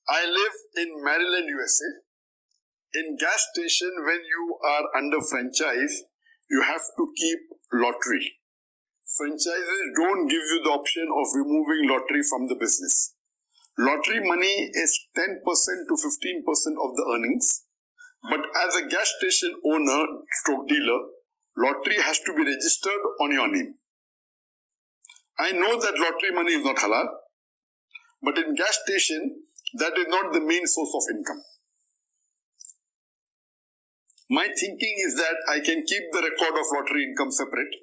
I live in Maryland, USA. In gas station, when you are under franchise, you have to keep lottery. Franchises don't give you the option of removing lottery from the business. Lottery money is 10% to 15% of the earnings. But as a gas station owner, stroke dealer, lottery has to be registered on your name. I know that lottery money is not halal, but in gas station, that is not the main source of income. My thinking is that I can keep the record of lottery income separate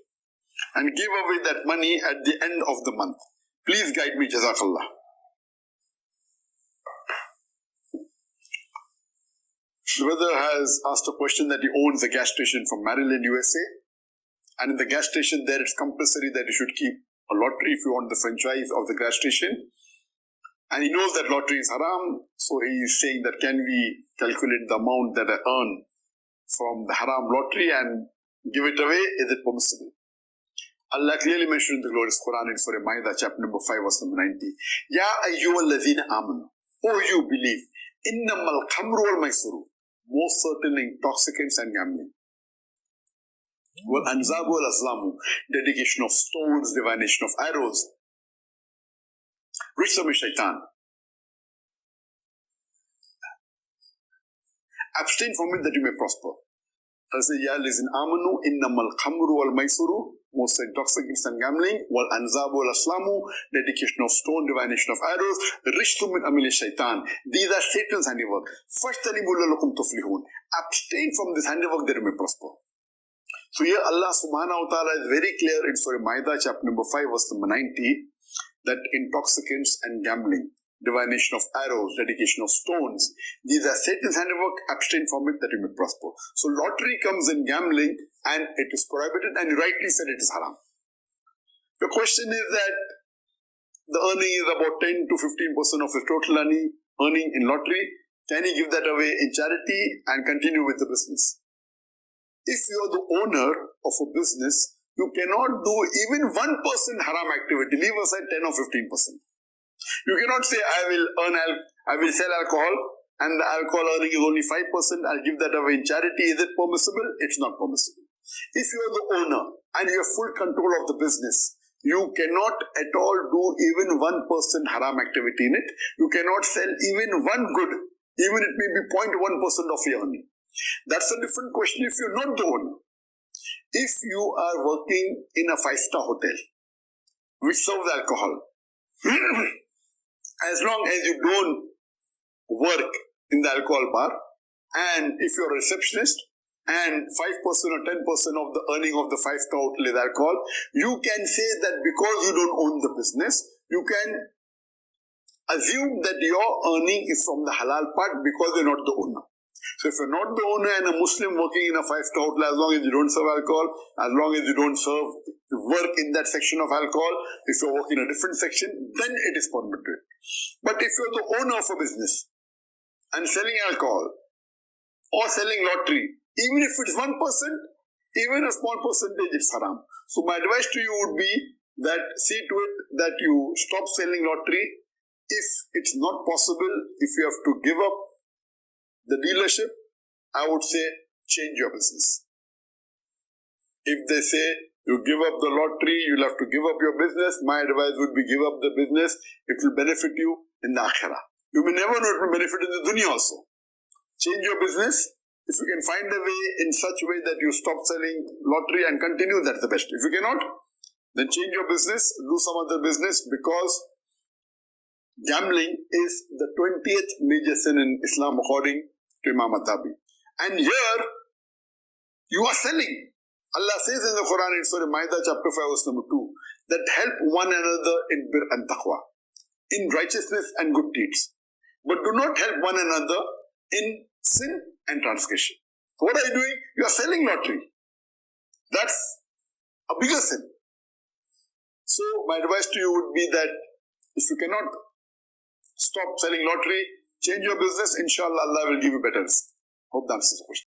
and give away that money at the end of the month. Please guide me, Jazakallah. The brother has asked a question that he owns a gas station from Maryland, USA. And in the gas station there, it's compulsory that you should keep a lottery if you want the franchise of the gas station. And he knows that lottery is haram, so he is saying that can we calculate the amount that I earn from the haram lottery and give it away? Is it permissible? Allah clearly mentioned in the glorious Quran in Surah Ma'idah, chapter number 5, verse number 90. Ya ayyuhalladhina amanu, O you believe, innamal khamru wal maisuru, most certain intoxicants and gambling. Wal anzabu wal aslamu, dedication of stones, divination of arrows. Rijsum min shaitan. Abstain from it that you may prosper. Allah says, Ya lizin amanu, innamal khamru wal maisuru, most intoxicants and gambling, wal anzabu wal aslamu, dedication of stone, divination of arrows, rijsum min amali shaitan. These are Satan's handiwork. Fashtanibu lalakum tuflihun. Abstain from this handiwork that you may prosper. So here Allah subhanahu wa ta'ala is very clear in Surah Ma'idah, chapter number 5, verse number 90, that intoxicants and gambling, divination of arrows, dedication of stones, these are Satan's handiwork, abstain from it that you may prosper. So lottery comes in gambling and it is prohibited, and you rightly said it is haram. The question is that the earning is about 10 to 15% of the total earning in lottery. Can you give that away in charity and continue with the business? If you are the owner of a business, you cannot do even 1% haram activity. Leave aside 10 or 15%. You cannot say, I will sell alcohol and the alcohol earning is only 5%. I'll give that away in charity. Is it permissible? It's not permissible. If you are the owner and you have full control of the business, you cannot at all do even 1% haram activity in it. You cannot sell even one good, even it may be 0.1% of your earning. That's a different question if you're not the owner. If you are working in a 5-star hotel which serves alcohol, as long as you don't work in the alcohol bar, and if you're a receptionist and 5% or 10% of the earning of the 5-star hotel is alcohol, you can say that because you don't own the business, you can assume that your earning is from the halal part because you're not the owner. So if you're not the owner and a Muslim working in a 5-star hotel, as long as you don't serve alcohol, as long as you don't work in that section of alcohol, if you're working in a different section, then it is permitted. But if you're the owner of a business and selling alcohol or selling lottery, even if it's 1%, even a small percentage, it's haram. So my advice to you would be that see to it that you stop selling lottery. If it's not possible, if you have to give up the dealership, I would say change your business. If they say you give up the lottery, you'll have to give up your business, my advice would be give up the business. It will benefit you in the akhirah. You may never know it will benefit in the dunya also. Change your business. If you can find a way in such a way that you stop selling lottery and continue, that's the best. If you cannot, then change your business, do some other business, because gambling is the 20th major sin in Islam according to Imam Atabi. And here, you are selling. Allah says in the Quran in Surah Ma'idah chapter 5 verse number 2, that help one another in bir and taqwa, in righteousness and good deeds. But do not help one another in sin and transgression. So what are you doing? You are selling lottery. That's a bigger sin. So my advice to you would be that if you cannot stop selling lottery, change your business, inshallah Allah will give you better risk. Hope that answers the question.